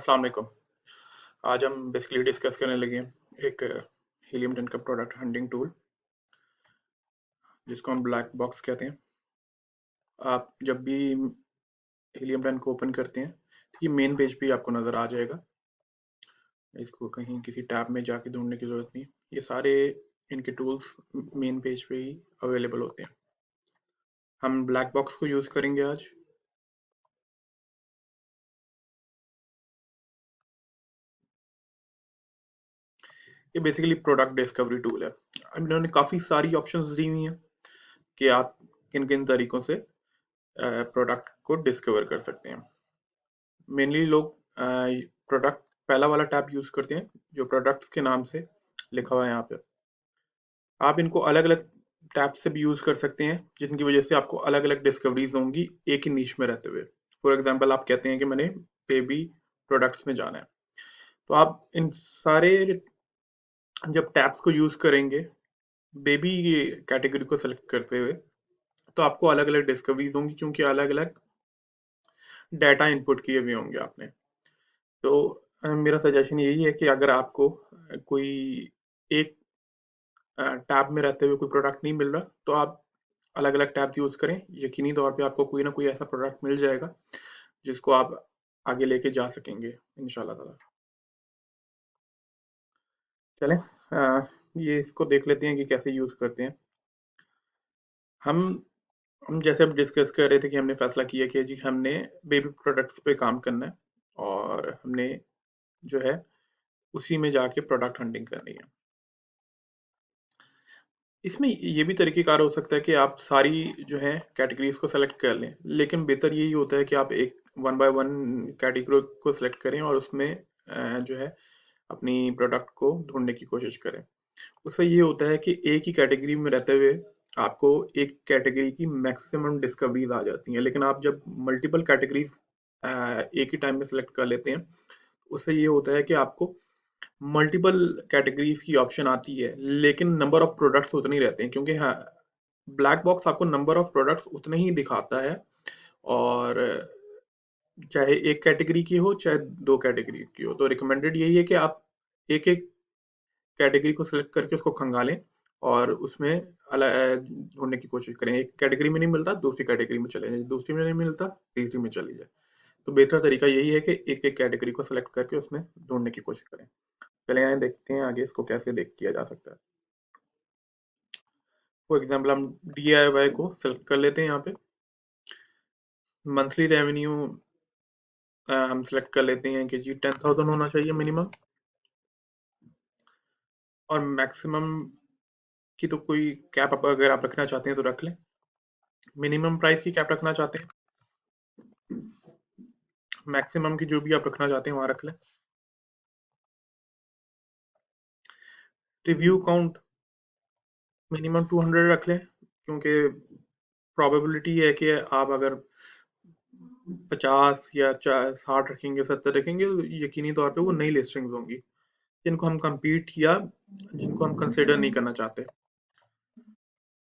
अस्सलाम वालेकुम। आज हम बेसिकली डिस्कस करने लगे हैं एक हीलियम 10 का प्रोडक्ट हंटिंग टूल, जिसको हम ब्लैक बॉक्स कहते हैं। आप जब भी हीलियम 10 को ओपन करते हैं तो ये मेन पेज पे ही आपको नज़र आ जाएगा। इसको कहीं किसी टैब में जाके ढूंढने की ज़रूरत नहीं। ये सारे इनके टूल्स मेन पेज पे ही अवेलेबल होते हैं। हम ब्लैक बॉक्स को यूज़ करेंगे आज। ये बेसिकली प्रोडक्ट डिस्कवरी टूल है। अब इन्होंने काफ़ी सारी ऑप्शंस दी हुई हैं कि आप किन किन तरीकों से प्रोडक्ट को डिस्कवर कर सकते हैं। मेनली लोग प्रोडक्ट पहला वाला टैब यूज करते हैं जो प्रोडक्ट्स के नाम से लिखा हुआ है यहाँ पे। आप इनको अलग अलग टैब से भी यूज कर सकते हैं, जिनकी वजह से आपको अलग अलग डिस्कवरीज होंगी एक ही नीश में रहते हुए। फॉर एग्जांपल आप कहते हैं कि मैंने बेबी प्रोडक्ट्स में जाना है, तो आप इन सारे जब टैब्स को यूज करेंगे बेबी कैटेगरी को सेलेक्ट करते हुए, तो आपको अलग अलग डिस्कवरीज होंगी क्योंकि अलग अलग डाटा इनपुट किए हुए होंगे आपने। तो मेरा सजेशन यही है कि अगर आपको कोई एक टैब में रहते हुए कोई प्रोडक्ट नहीं मिल रहा, तो आप अलग अलग टैब यूज करें। यकीनी तौर पे आपको कोई ना कोई ऐसा प्रोडक्ट मिल जाएगा जिसको आप आगे लेके जा सकेंगे इंशाल्लाह ताला। चलें, ये इसको देख लेते हैं कि कैसे यूज करते हैं। हम हम जैसे अब डिस्कस कर रहे थे कि हमने फैसला किया कि जी हमने बेबी प्रोडक्ट्स पे काम करना है, और हमने जो है उसी में जाके प्रोडक्ट हंटिंग करनी है। इसमें ये भी तरीक़ेकार हो सकता है कि आप सारी जो है कैटेगरीज को सेलेक्ट कर लें, लेकिन बेहतर यही होता है कि आप एक वन बाय वन कैटेगरी को सेलेक्ट करें और उसमें जो है अपनी प्रोडक्ट को ढूंढने की कोशिश करें। उससे ये होता है कि एक ही कैटेगरी में रहते हुए आपको एक कैटेगरी की मैक्सिमम डिस्कवरीज आ जाती हैं, लेकिन आप जब मल्टीपल कैटेगरीज एक ही टाइम में सेलेक्ट कर लेते हैं, उससे ये होता है कि आपको मल्टीपल कैटेगरीज की ऑप्शन आती है, लेकिन नंबर ऑफ प्रोडक्ट्स उतने ही रहते हैं, क्योंकि हाँ, ब्लैक बॉक्स आपको नंबर ऑफ प्रोडक्ट्स उतने ही दिखाता है। और चाहे एक कैटेगरी की हो चाहे दो कैटेगरी की हो, तो रिकमेंडेड यही है कि आप एक एक कैटेगरी को सिलेक्ट करके उसको खंगालें और उसमें अलग ढूंढने की कोशिश करें। एक कैटेगरी में नहीं मिलता दूसरी कैटेगरी में चले जाए, दूसरी में नहीं मिलता तीसरी में चली जाए। तो बेहतर तरीका यही है कि एक एक कैटेगरी को सिलेक्ट करके उसमें ढूंढने की कोशिश करें। चले आए देखते हैं आगे इसको कैसे देख किया जा सकता है। फॉर एग्जाम्पल हम DIY को सिलेक्ट कर लेते हैं यहाँ पे। मंथली रेवेन्यू हम सिलेक्ट कर लेते हैं कि जी 10,000 होना चाहिए मिनिमम, और मैक्सिमम की तो कोई कैप अगर आप रखना चाहते हैं तो रख लें। मिनिमम प्राइस की कैप रखना चाहते हैं, मैक्सिमम की जो भी आप रखना चाहते हैं वहां रख लें। रिव्यू काउंट मिनिमम 200 रख लें, क्योंकि प्रोबेबिलिटी है कि आप अगर 50 या 60 रखेंगे 70 रखेंगे तो यकीनी तौर पे वो नई लिस्टिंग्स होंगी जिनको हम compete या जिनको हम कंसिडर नहीं करना चाहते।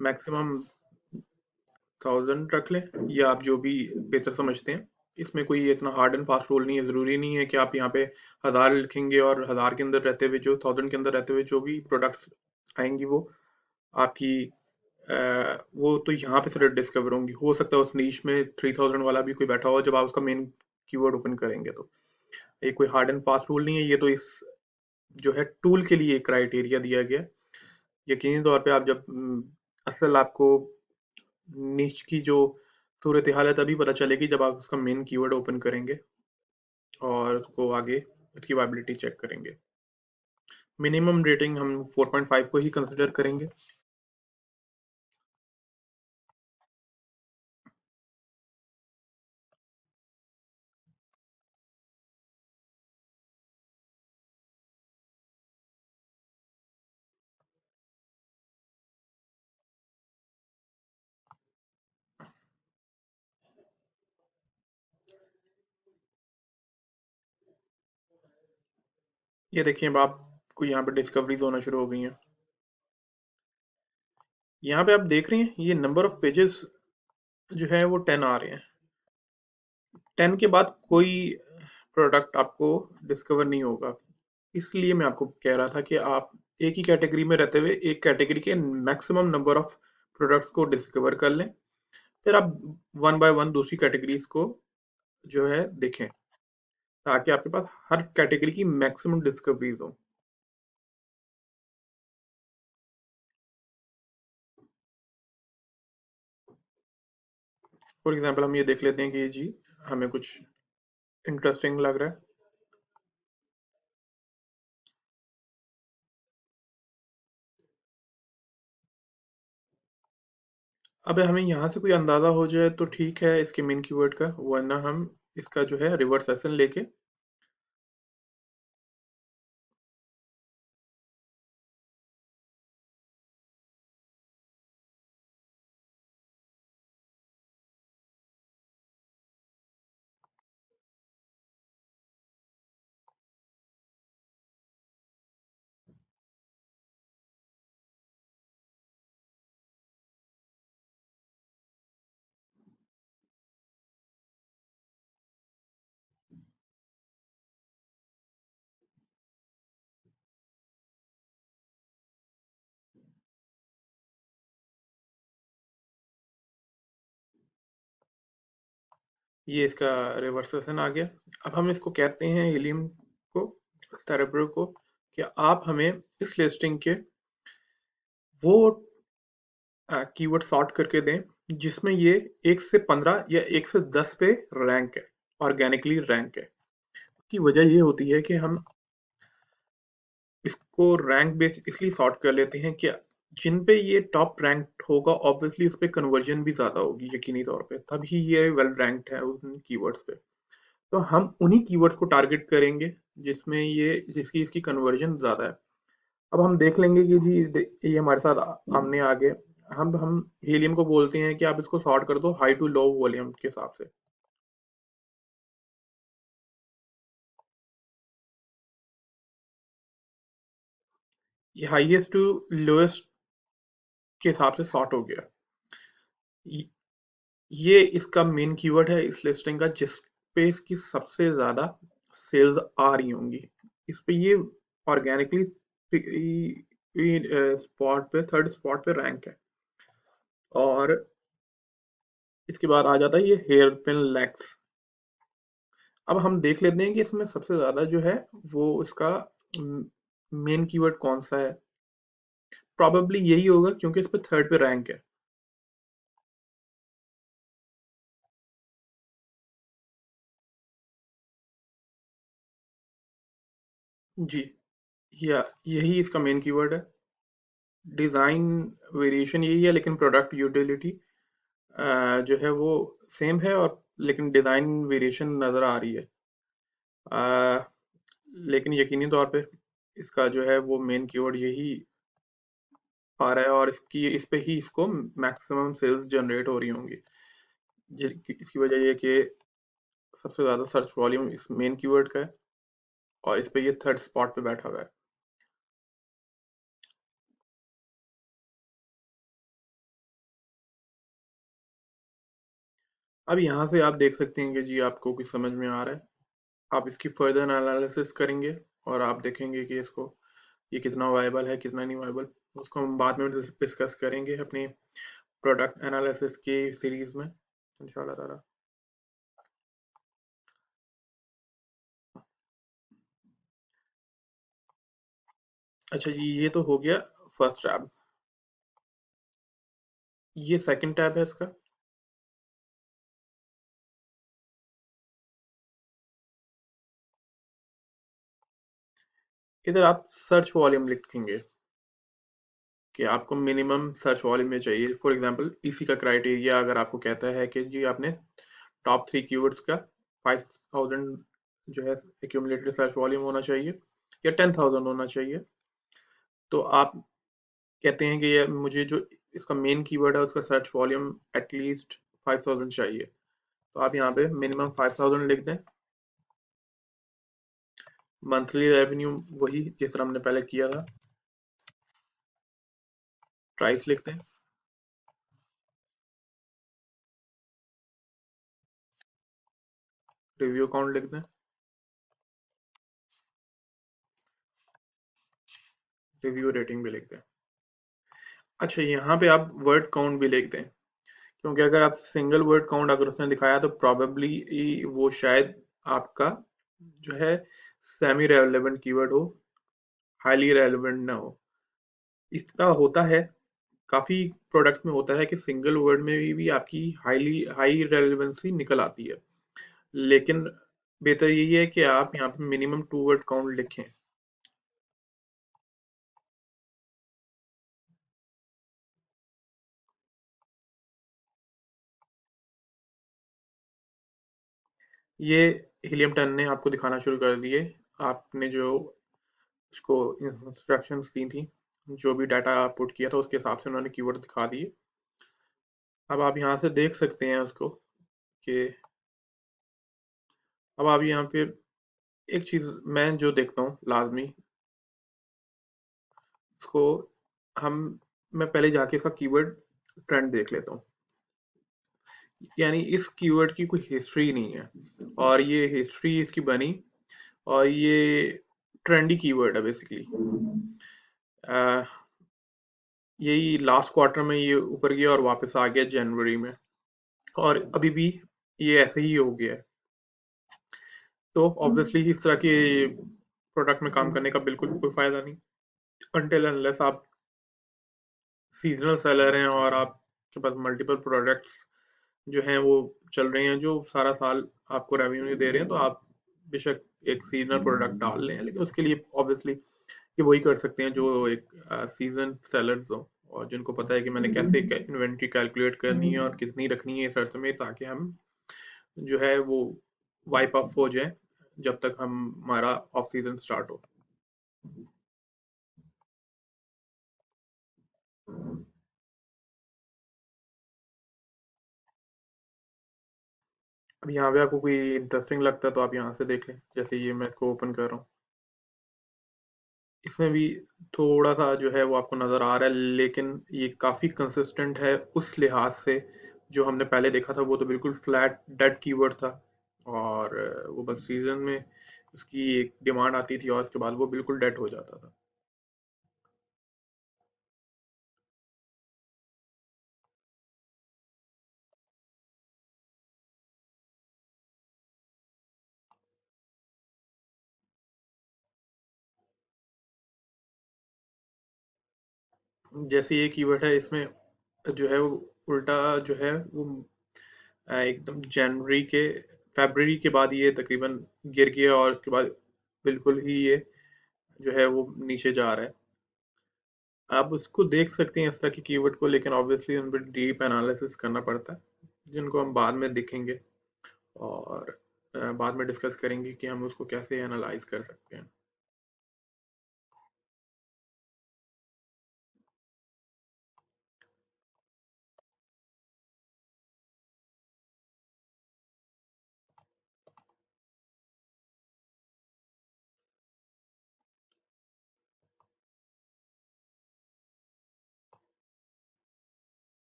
मैक्सिमम 1000 रख लें, या आप जो भी बेहतर समझते हैं। इसमें कोई इतना हार्ड एंड फास्ट रूल नहीं है। ज़रूरी नहीं है कि आप यहाँ पे 1000 लिखेंगे और 1000 के अंदर रहते हुए जो 1000 के अंदर रहते हुए जो भी प्रोडक्ट्स आएंगी वो आपकी वो तो यहाँ पे सिर्फ डिस्कवर होंगी। हो सकता है उस नीश में 3000 वाला भी कोई बैठा हो जब आप उसका मेन कीवर्ड ओपन करेंगे। तो ये कोई हार्ड एंड फास्ट रूल नहीं है, ये तो इस जो है टूल के लिए क्राइटेरिया दिया गया है। यकीनी तौर पे आप जब असल आपको नीच की जो सूरत हाल है तभी पता चलेगी जब आप उसका मेन कीवर्ड ओपन करेंगे और उसको आगे उसकी वायबिलिटी चेक करेंगे। मिनिमम रेटिंग हम 4.5 को ही कंसिडर करेंगे। ये देखिए अब आपको यहाँ पे डिस्कवरीज होना शुरू हो गई हैं। यहाँ पे आप देख रहे हैं ये नंबर ऑफ पेजेस जो है वो 10 आ रहे हैं। 10 के बाद कोई प्रोडक्ट आपको डिस्कवर नहीं होगा। इसलिए मैं आपको कह रहा था कि आप एक ही कैटेगरी में रहते हुए एक कैटेगरी के मैक्सिमम नंबर ऑफ प्रोडक्ट्स को डिस्कवर कर लें, फिर आप वन बाय वन दूसरी कैटेगरीज को जो है देखें, ताकि आपके पास हर कैटेगरी की मैक्सिमम डिस्कवरीज हो। फॉर एग्जांपल हम ये देख लेते हैं कि जी हमें कुछ इंटरेस्टिंग लग रहा है। अब हमें यहाँ से कोई अंदाजा हो जाए तो ठीक है इसके मेन कीवर्ड का, वरना हम इसका जो है रिवर्स सेशन लेके ये इसका रिवर्स सेशन आ गया। अब हम इसको कहते हैं हीलियम को, स्टेरेब्रो को, कि आप हमें इस लिस्टिंग के वो कीवर्ड सॉर्ट करके दें जिसमें ये 1 से 15 या 1 से 10 पे रैंक है, ऑर्गेनिकली रैंक है। की वजह ये होती है कि हम इसको रैंक बेस इसलिए सॉर्ट कर लेते हैं कि जिन पे ये टॉप रैंक होगा ऑब्वियसली उस पे कन्वर्जन भी ज्यादा होगी यकीनी तौर पे, तभी ये वेल रैंक्ड है उन कीवर्ड्स पे। तो हम उन्हीं कीवर्ड्स को टारगेट करेंगे जिसमें ये जिसकी इसकी कन्वर्जन ज्यादा है। अब हम देख लेंगे कि जी ये हमारे साथ हमने आगे हम हीलियम को बोलते हैं कि आप इसको सॉर्ट कर दो हाई टू लो वॉल्यूम के हिसाब से। ये हाईएस्ट टू लोएस्ट के हिसाब से सॉर्ट हो गया। ये ये इसका मेन कीवर्ड है इस लिस्टिंग का, जिस पे इसकी सबसे ज्यादा सेल्स आ रही होंगी। इस पे ये ऑर्गेनिकली स्पॉट पे थर्ड स्पॉट पे रैंक है। और इसके बाद आ जाता है ये हेयर पिन लैक्स। अब हम देख लेते हैं कि इसमें सबसे ज्यादा जो है वो इसका मेन कीवर्ड कौन सा है। प्रोबेबली यही होगा क्योंकि इस पे थर्ड पे रैंक है। जी, या यही इसका मेन कीवर्ड है। डिजाइन वेरिएशन यही है, लेकिन प्रोडक्ट यूटिलिटी जो है वो सेम है, और लेकिन डिजाइन वेरिएशन नजर आ रही है। अ, लेकिन यकीनी तौर पे इसका जो है वो मेन कीवर्ड यही आ रहा है, और इस पे ही इसको मैक्सिमम सेल्स जनरेट हो रही होंगी। इसकी वजह ये है कि सबसे ज्यादा सर्च वॉल्यूम इस मेन कीवर्ड का है, और इस पे ये थर्ड स्पॉट पे बैठा हुआ है। अब यहाँ से आप देख सकते हैं कि जी आपको कुछ समझ में आ रहा है। आप इसकी फर्दर एनालिसिस करेंगे और आप देखेंगे कि इसको ये कितना वायबल है कितना नहीं वायबल। उसको हम बाद में डिस्कस करेंगे अपनी प्रोडक्ट एनालिसिस की सीरीज में इंशाल्लाह ताला। अच्छा जी, ये तो हो गया फर्स्ट टैब। ये सेकंड टैब है इसका। इधर आप सर्च वॉल्यूम लिखेंगे कि आपको मिनिमम सर्च वॉल्यूम में चाहिए। फॉर एग्जांपल इसी का क्राइटेरिया अगर आपको कहता है कि जी आपने टॉप 3 कीवर्ड्स का 5000 जो है एक्यूमुलेटेड सर्च वॉल्यूम होना चाहिए या 10,000 होना चाहिए, तो आप कहते हैं कि ये मुझे जो इसका मेन कीवर्ड है उसका सर्च वॉल्यूम एटलीस्ट 5000 चाहिए, तो आप यहाँ पे मिनिमम 5000 लिख दें। मंथली रेवेन्यू वही जिस तरह हमने पहले किया था, प्राइस लिख दें। रिव्यू काउंट लिख दें। रिव्यू रेटिंग भी लिख दें। अच्छा, यहाँ पे आप वर्ड काउंट भी लिख दें, क्योंकि अगर आप सिंगल वर्ड काउंट अगर उसने दिखाया तो प्रॉबेबली वो शायद आपका जो है सेमी रेलेवेंट कीवर्ड हो, हाईली रेलेवेंट ना हो। इस तरह होता है, काफी प्रोडक्ट्स में होता है कि सिंगल वर्ड में भी आपकी हाई रेलेवेंसी निकल आती है, लेकिन बेहतर यही है कि आप यहाँ पे मिनिमम 2 वर्ड काउंट लिखें। ये हीलियम 10 ने आपको दिखाना शुरू कर दिए। आपने जो उसको इंस्ट्रक्शंस दी थी, जो भी डाटा आप पुट किया था उसके हिसाब से उन्होंने कीवर्ड दिखा दिए। अब आप यहाँ से देख सकते हैं उसको कि अब आप यहाँ पे एक चीज मैं जो देखता हूँ लाजमी, उसको हम मैं पहले जाके इसका कीवर्ड ट्रेंड देख लेता हूँ। यानी इस कीवर्ड की कोई हिस्ट्री नहीं है, और ये हिस्ट्री इसकी बनी, और ये ट्रेंडी कीवर्ड है बेसिकली। यही लास्ट क्वार्टर में ये ऊपर गया और वापस आ गया जनवरी में, और अभी भी ये ऐसे ही हो गया है। तो ऑब्वियसली इस तरह के प्रोडक्ट में काम करने का बिल्कुल भी कोई फायदा नहीं, अनटिल अनलेस आप सीजनल सेलर हैं और आपके पास मल्टीपल प्रोडक्ट्स जो हैं वो चल रहे हैं जो सारा साल आपको रेवेन्यू दे रहे हैं, तो आप बेशक एक सीजनल प्रोडक्ट डाल लें, लेकिन उसके लिए ऑब्वियसली ये वही कर सकते हैं जो एक सीजन सेलर्स हो, और जिनको पता है कि मैंने कैसे इन्वेंट्री कैलकुलेट करनी है और कितनी रखनी है इस अर्थ में, ताकि हम जो है वो वाइप ऑफ हो जाए जब तक हम हमारा ऑफ सीजन स्टार्ट हो। अब यहाँ पे आपको कोई इंटरेस्टिंग लगता है तो आप यहाँ से देख लें, जैसे ये मैं इसको ओपन कर रहा हूँ, इसमें भी थोड़ा सा जो है वो आपको नज़र आ रहा है, लेकिन ये काफ़ी कंसिस्टेंट है उस लिहाज से। जो हमने पहले देखा था वो तो बिल्कुल फ्लैट डेड कीवर्ड था, और वो बस सीजन में उसकी एक डिमांड आती थी और उसके बाद वो बिल्कुल डेड हो जाता था। जैसे ये कीवर्ड है, इसमें जो है वो उल्टा जो है वो एकदम जनवरी के फरवरी के बाद ये तकरीबन गिर गया, और उसके बाद बिल्कुल ही ये जो है वो नीचे जा रहा है। आप उसको देख सकते हैं इस तरह के कीवर्ड को, लेकिन ऑब्वियसली उन पर डीप एनालिसिस करना पड़ता है, जिनको हम बाद में देखेंगे, और बाद में डिस्कस करेंगे कि हम उसको कैसे एनालाइज कर सकते हैं।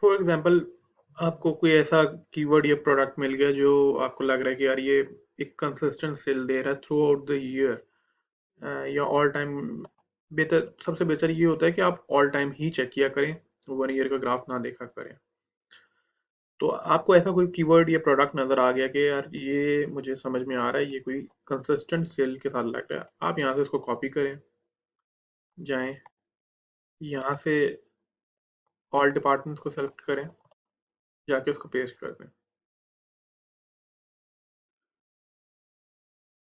फॉर एग्जांपल, आपको कोई ऐसा कीवर्ड या प्रोडक्ट मिल गया जो आपको लग रहा है कि यार ये एक कंसिस्टेंट सेल दे रहा है थ्रू आउट द ईयर, या ऑल टाइम, बेहतर सबसे बेहतर ये होता है कि आप ऑल टाइम ही चेक किया करें, 1 ईयर का ग्राफ ना देखा करें। तो आपको ऐसा कोई कीवर्ड या प्रोडक्ट नजर आ गया कि यार ये मुझे समझ में आ रहा है, ये कोई कंसिस्टेंट सेल के साथ लग रहा है, आप यहाँ से उसको कॉपी करें, जाएं यहाँ से ऑल डिपार्टमेंट्स को सेलेक्ट करें, जाके उसको पेस्ट कर दें,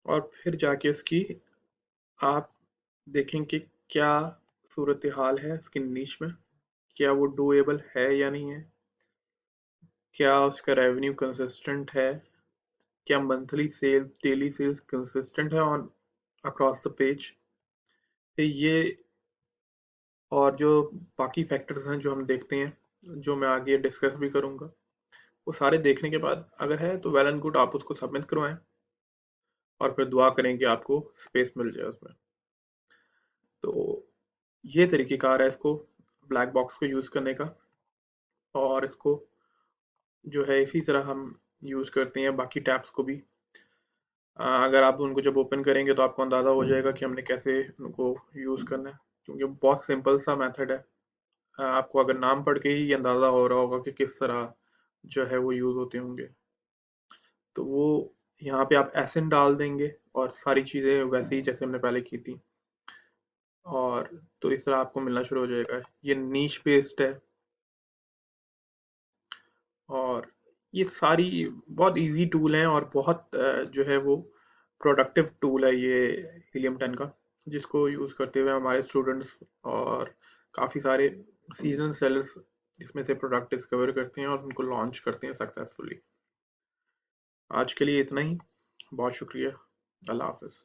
और फिर जाके उसकी आप देखें कि क्या सूरत हाल है उसकी नीच में, क्या वो डूएबल है या नहीं है, क्या उसका रेवेन्यू कंसिस्टेंट है, क्या monthly sales daily sales consistent है ऑन अक्रॉस द पेज। ये और जो बाकी फैक्टर्स हैं जो हम देखते हैं, जो मैं आगे डिस्कस भी करूंगा, वो सारे देखने के बाद अगर है तो वेल एंड गुड, आप उसको सबमिट करवाएं, और फिर दुआ करें कि आपको स्पेस मिल जाए उसमें। तो ये तरीक़ेकार है इसको ब्लैक बॉक्स को यूज़ करने का, और इसको जो है इसी तरह हम यूज़ करते हैं बाकी टैब्स को भी। अगर आप उनको जब ओपन करेंगे तो आपको अंदाज़ा हो जाएगा कि हमने कैसे उनको यूज़ करना है, क्योंकि बहुत सिंपल सा मेथड है। आपको अगर नाम पढ़ के ही अंदाज़ा हो रहा होगा कि किस तरह जो है वो यूज़ होते होंगे। तो वो यहाँ पे आप एसएन डाल देंगे और सारी चीज़ें वैसे ही जैसे हमने पहले की थी, और तो इस तरह आपको मिलना शुरू हो जाएगा। ये नीश बेस्ड है, और ये सारी बहुत इजी टूल हैं, और बहुत जो है वो प्रोडक्टिव टूल है ये हीलियम 10 का, जिसको यूज़ करते हुए हमारे स्टूडेंट्स और काफ़ी सारे सीजनल सेलर्स इसमें से प्रोडक्ट डिस्कवर करते हैं और उनको लॉन्च करते हैं सक्सेसफुली। आज के लिए इतना ही। बहुत शुक्रिया। अल्लाह हाफिज़।